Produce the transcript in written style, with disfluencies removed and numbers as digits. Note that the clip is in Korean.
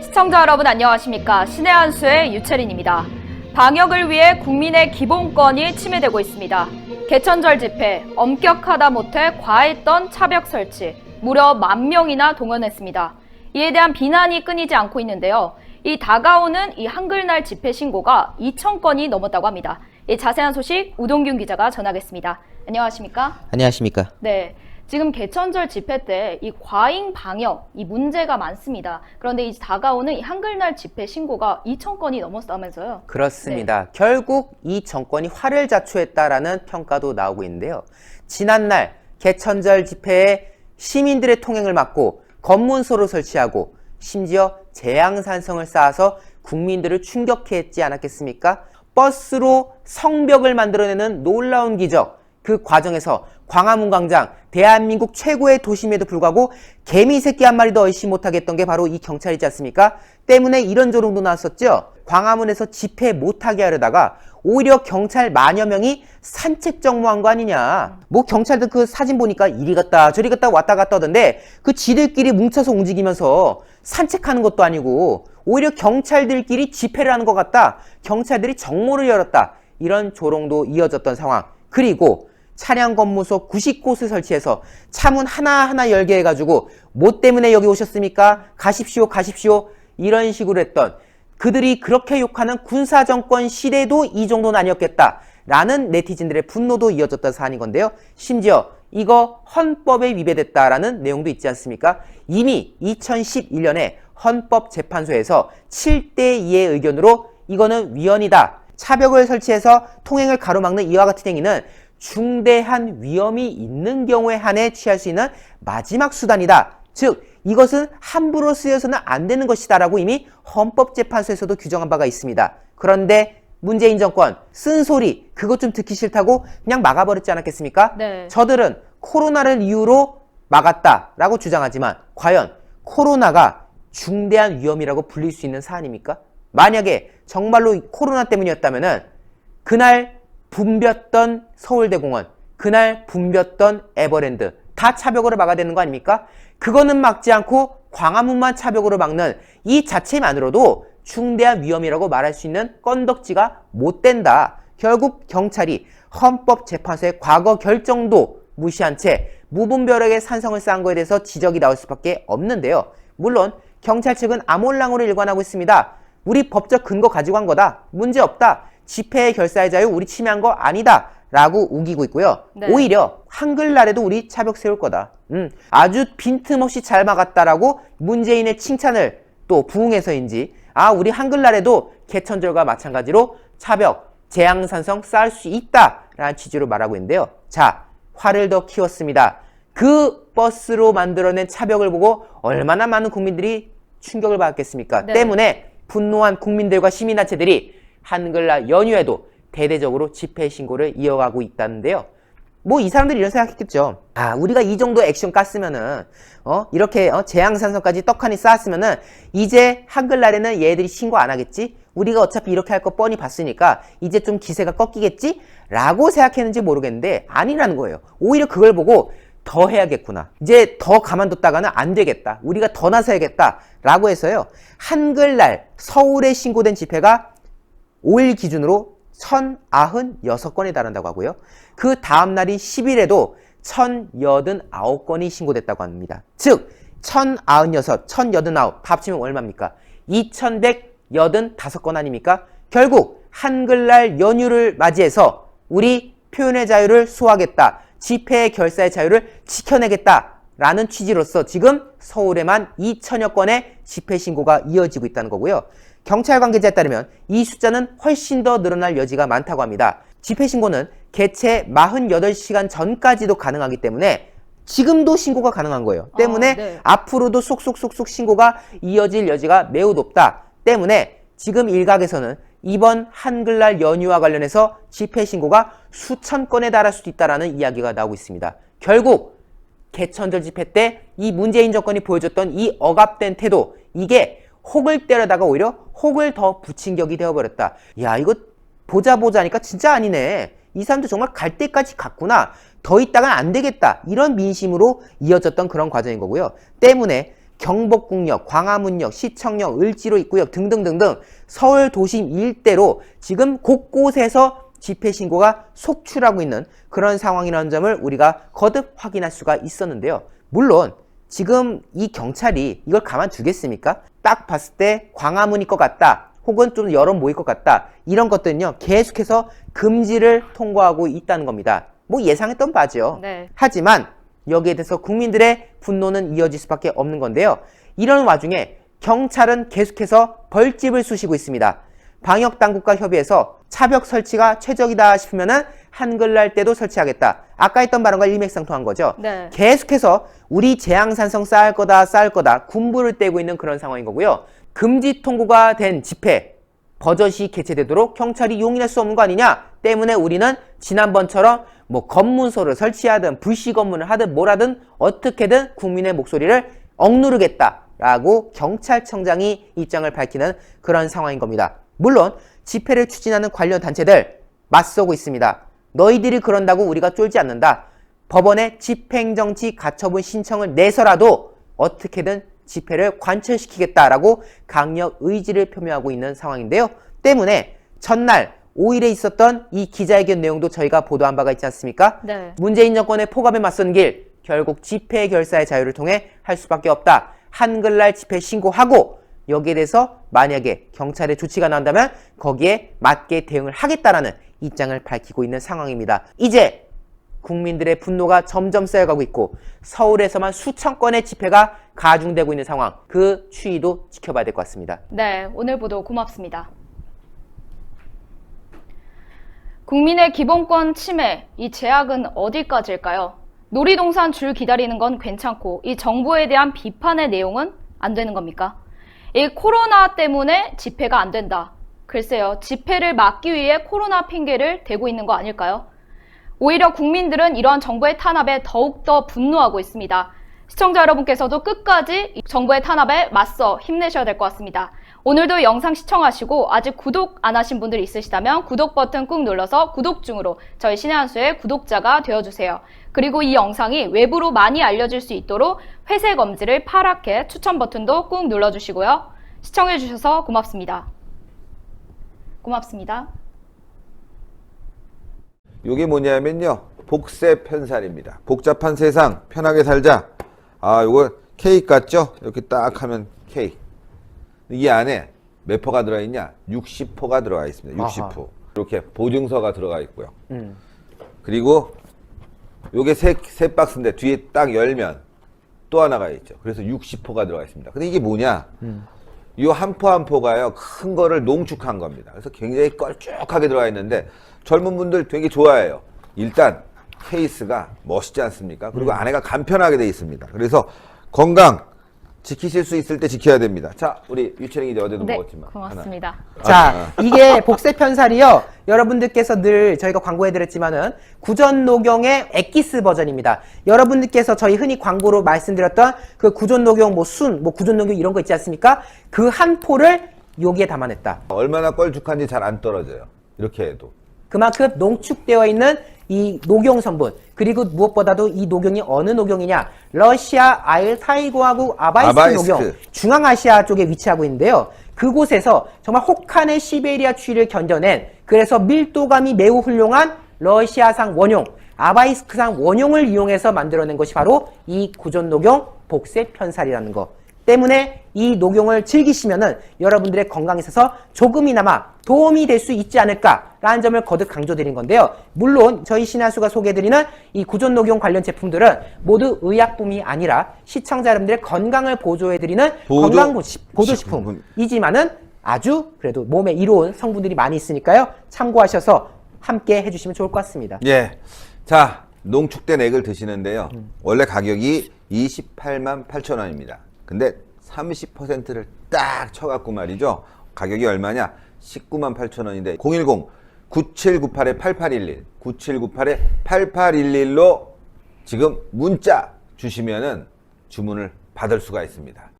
시청자 여러분 안녕하십니까? 신의 한수의 유채린입니다. 방역을 위해 국민의 기본권이 침해되고 있습니다. 개천절 집회, 엄격하다 못해 과했던 차벽 설치, 무려 10,000명이나 동원했습니다. 이에 대한 비난이 끊이지 않고 있는데요. 이 다가오는 이 한글날 집회 신고가 2,000건이 넘었다고 합니다. 이 자세한 소식 우동균 기자가 전하겠습니다. 안녕하십니까? 안녕하십니까? 네. 지금 개천절 집회 때 이 과잉 방역, 이 문제가 많습니다. 그런데 이제 다가오는 이 한글날 집회 신고가 2,000건이 넘었다면서요? 그렇습니다. 네. 결국 이 정권이 화를 자초했다라는 평가도 나오고 있는데요. 지난날 개천절 집회에 시민들의 통행을 막고 검문소를 설치하고 심지어 재앙산성을 쌓아서 국민들을 충격해 했지 않았겠습니까? 버스로 성벽을 만들어내는 놀라운 기적. 그 과정에서 광화문 광장, 대한민국 최고의 도심에도 불구하고 개미 새끼 한 마리도 얼씬 못하게 했던 게 바로 이 경찰이지 않습니까? 때문에 이런 조롱도 나왔었죠. 광화문에서 집회 못하게 하려다가 오히려 경찰 만여 명이 산책 정모한 거 아니냐. 뭐 경찰들 그 사진 보니까 이리 갔다 저리 갔다 왔다 갔다 하던데 그 지들끼리 뭉쳐서 움직이면서 산책하는 것도 아니고 오히려 경찰들끼리 집회를 하는 것 같다. 경찰들이 정모를 열었다. 이런 조롱도 이어졌던 상황. 그리고 차량 검문소 90곳을 설치해서 차문 하나하나 열게 해가지고 뭐 때문에 여기 오셨습니까? 가십시오 가십시오 이런 식으로 했던 그들이 그렇게 욕하는 군사정권 시대도 이 정도는 아니었겠다 라는 네티즌들의 분노도 이어졌던 사안인 건데요. 심지어 이거 헌법에 위배됐다라는 내용도 있지 않습니까? 이미 2011년에 헌법재판소에서 7대2의 의견으로 이거는 위헌이다. 차벽을 설치해서 통행을 가로막는 이와 같은 행위는 중대한 위험이 있는 경우에 한해 취할 수 있는 마지막 수단이다. 즉 이것은 함부로 쓰여서는 안 되는 것이다 라고 이미 헌법재판소에서도 규정한 바가 있습니다. 그런데 문재인 정권 쓴소리 그것 좀 듣기 싫다고 그냥 막아버렸지 않았겠습니까? 네. 저들은 코로나를 이유로 막았다라고 주장하지만 과연 코로나가 중대한 위험이라고 불릴 수 있는 사안입니까? 만약에 정말로 코로나 때문이었다면은 그날 붐볐던 서울대공원, 그날 붐볐던 에버랜드 다 차벽으로 막아야 되는 거 아닙니까? 그거는 막지 않고 광화문만 차벽으로 막는 이 자체만으로도 중대한 위험이라고 말할 수 있는 건덕지가 못 된다. 결국 경찰이 헌법재판소의 과거 결정도 무시한 채 무분별하게 산성을 쌓은 거에 대해서 지적이 나올 수밖에 없는데요. 물론 경찰 측은 아몰랑으로 일관하고 있습니다. 우리 법적 근거 가지고 한 거다. 문제 없다. 집회의 결사의 자유 우리 침해한 거 아니다 라고 우기고 있고요. 네. 오히려 한글날에도 우리 차벽 세울 거다. 아주 빈틈없이 잘 막았다라고 문재인의 칭찬을 또 부응해서인지 우리 한글날에도 개천절과 마찬가지로 차벽, 재앙산성 쌓을 수 있다라는 취지로 말하고 있는데요. 자, 화를 더 키웠습니다. 그 버스로 만들어낸 차벽을 보고 얼마나 많은 국민들이 충격을 받았겠습니까? 네. 때문에 분노한 국민들과 시민단체들이 한글날 연휴에도 대대적으로 집회 신고를 이어가고 있다는데요. 뭐 이 사람들이 이런 생각했겠죠. 우리가 이 정도 액션 깠으면은 이렇게 재앙산성까지 떡하니 쌓았으면은 이제 한글날에는 얘들이 신고 안 하겠지? 우리가 어차피 이렇게 할 거 뻔히 봤으니까 이제 좀 기세가 꺾이겠지? 라고 생각했는지 모르겠는데 아니라는 거예요. 오히려 그걸 보고 더 해야겠구나. 이제 더 가만뒀다가는 안 되겠다. 우리가 더 나서야겠다. 라고 해서요. 한글날 서울에 신고된 집회가 5일 기준으로 1,096건에 달한다고 하고요. 그 다음 날인 10일에도 1,089건이 신고됐다고 합니다. 즉 1,096, 1,089 합치면 얼마입니까? 2,185건 아닙니까? 결국 한글날 연휴를 맞이해서 우리 표현의 자유를 수호하겠다. 집회의 결사의 자유를 지켜내겠다라는 취지로서 지금 서울에만 2,000여 건의 집회 신고가 이어지고 있다는 거고요. 경찰 관계자에 따르면 이 숫자는 훨씬 더 늘어날 여지가 많다고 합니다. 집회 신고는 개최 48시간 전까지도 가능하기 때문에 지금도 신고가 가능한 거예요. 때문에 네. 앞으로도 쏙쏙쏙쏙 신고가 이어질 여지가 매우 높다. 때문에 지금 일각에서는 이번 한글날 연휴와 관련해서 집회 신고가 수천 건에 달할 수도 있다는 이야기가 나오고 있습니다. 결국 개천절 집회 때 이 문재인 정권이 보여줬던 이 억압된 태도 이게 혹을 때려다가 오히려 혹을 더 붙인 격이 되어버렸다. 야 이거 보자 하니까 진짜 아니네. 이 사람들 정말 갈 때까지 갔구나. 더 있다간 안 되겠다. 이런 민심으로 이어졌던 그런 과정인 거고요. 때문에 경복궁역, 광화문역, 시청역, 을지로입구역 등등등등 서울 도심 일대로 지금 곳곳에서 집회 신고가 속출하고 있는 그런 상황이라는 점을 우리가 거듭 확인할 수가 있었는데요. 물론 지금 이 경찰이 이걸 가만두겠습니까? 딱 봤을 때 광화문일 것 같다, 혹은 좀 여론 모일 것 같다, 이런 것들은요 계속해서 금지를 통과하고 있다는 겁니다. 뭐 예상했던 바죠. 네. 하지만 여기에 대해서 국민들의 분노는 이어질 수밖에 없는 건데요. 이런 와중에 경찰은 계속해서 벌집을 쑤시고 있습니다. 방역당국과 협의해서 차벽 설치가 최적이다 싶으면은 한글날 때도 설치하겠다. 아까 했던 발언과 일맥상통한 거죠. 네. 계속해서 우리 재앙산성 쌓을 거다 군부를 떼고 있는 그런 상황인 거고요. 금지 통보가 된 집회 버젓이 개최되도록 경찰이 용인할 수 없는 거 아니냐 때문에 우리는 지난번처럼 뭐 검문소를 설치하든 불시 검문을 하든 뭘 하든 어떻게든 국민의 목소리를 억누르겠다라고 경찰청장이 입장을 밝히는 그런 상황인 겁니다. 물론 집회를 추진하는 관련 단체들 맞서고 있습니다. 너희들이 그런다고 우리가 쫄지 않는다. 법원에 집행정지 가처분 신청을 내서라도 어떻게든 집회를 관철시키겠다라고 강력 의지를 표명하고 있는 상황인데요. 때문에 전날 5일에 있었던 이 기자회견 내용도 저희가 보도한 바가 있지 않습니까? 네. 문재인 정권의 폭압에 맞선 길 결국 집회 결사의 자유를 통해 할 수밖에 없다. 한글날 집회 신고하고 여기에 대해서 만약에 경찰의 조치가 나온다면 거기에 맞게 대응을 하겠다라는 입장을 밝히고 있는 상황입니다. 이제 국민들의 분노가 점점 쌓여가고 있고 서울에서만 수천 건의 집회가 가중되고 있는 상황, 그 추이도 지켜봐야 될 것 같습니다. 네, 오늘 보도 고맙습니다. 국민의 기본권 침해, 이 제약은 어디까지일까요? 놀이동산 줄 기다리는 건 괜찮고 이 정부에 대한 비판의 내용은 안 되는 겁니까? 이 코로나 때문에 집회가 안 된다. 글쎄요, 집회를 막기 위해 코로나 핑계를 대고 있는 거 아닐까요? 오히려 국민들은 이러한 정부의 탄압에 더욱더 분노하고 있습니다. 시청자 여러분께서도 끝까지 정부의 탄압에 맞서 힘내셔야 될 것 같습니다. 오늘도 영상 시청하시고 아직 구독 안 하신 분들 있으시다면 구독 버튼 꾹 눌러서 구독 중으로 저희 신의 한 수의 구독자가 되어주세요. 그리고 이 영상이 외부로 많이 알려질 수 있도록 회색 엄지를 파랗게 추천 버튼도 꾹 눌러주시고요. 시청해주셔서 고맙습니다. 고맙습니다. 이게 뭐냐면요, 복세 편살입니다. 복잡한 세상 편하게 살자. 아, 요거 케이크 같죠? 이렇게 딱 하면 케이크. 이 안에 몇 포가 들어있냐? 60포가 들어가 있습니다. 60포. 아하. 이렇게 보증서가 들어가 있고요. 그리고 요게 세 박스인데 뒤에 딱 열면 또 하나가 있죠. 그래서 60포가 들어가 있습니다. 근데 이게 뭐냐? 요 한 포 한 포가요, 큰 거를 농축한 겁니다. 그래서 굉장히 걸쭉하게 들어가 있는데 젊은 분들 되게 좋아해요. 일단 케이스가 멋있지 않습니까? 그리고 안에가 간편하게 돼 있습니다. 그래서 건강 지키실 수 있을 때 지켜야 됩니다. 자, 우리 유채링이 이제 어제도 네, 먹었지만. 고맙습니다. 자, 이게 복세 편살이요. 여러분들께서 늘 저희가 광고해드렸지만은 구전녹용의 엑기스 버전입니다. 여러분들께서 저희 흔히 광고로 말씀드렸던 그 구전녹용 뭐 순, 뭐 구전녹용 이런 거 있지 않습니까? 그 한 포를 여기에 담아냈다. 얼마나 껄쭉한지 잘 안 떨어져요. 이렇게 해도. 그만큼 농축되어 있는 이 녹용 성분, 그리고 무엇보다도 이 녹용이 어느 녹용이냐, 러시아 알타이고하고 아바이스크 녹용, 중앙아시아 쪽에 위치하고 있는데요. 그곳에서 정말 혹한의 시베리아 추위를 견뎌낸, 그래서 밀도감이 매우 훌륭한 러시아산 원용, 아바이스크산 원용을 이용해서 만들어낸 것이 바로 이 구전녹용 복세 편살이라는 거. 때문에 이 녹용을 즐기시면은 여러분들의 건강에 있어서 조금이나마 도움이 될 수 있지 않을까라는 점을 거듭 강조드린 건데요. 물론 저희 신한수가 소개해드리는 이 구전녹용 관련 제품들은 모두 의약품이 아니라 시청자 여러분들의 건강을 보조해드리는 건강보조식품이지만은 아주 그래도 몸에 이로운 성분들이 많이 있으니까요. 참고하셔서 함께 해주시면 좋을 것 같습니다. 예. 자, 농축된 액을 드시는데요. 원래 가격이 28만 8천 원입니다. 근데 30%를 딱 쳐갖고 말이죠. 가격이 얼마냐? 19만 8천 원인데 010-9798-8811 9798-8811로 지금 문자 주시면은 주문을 받을 수가 있습니다.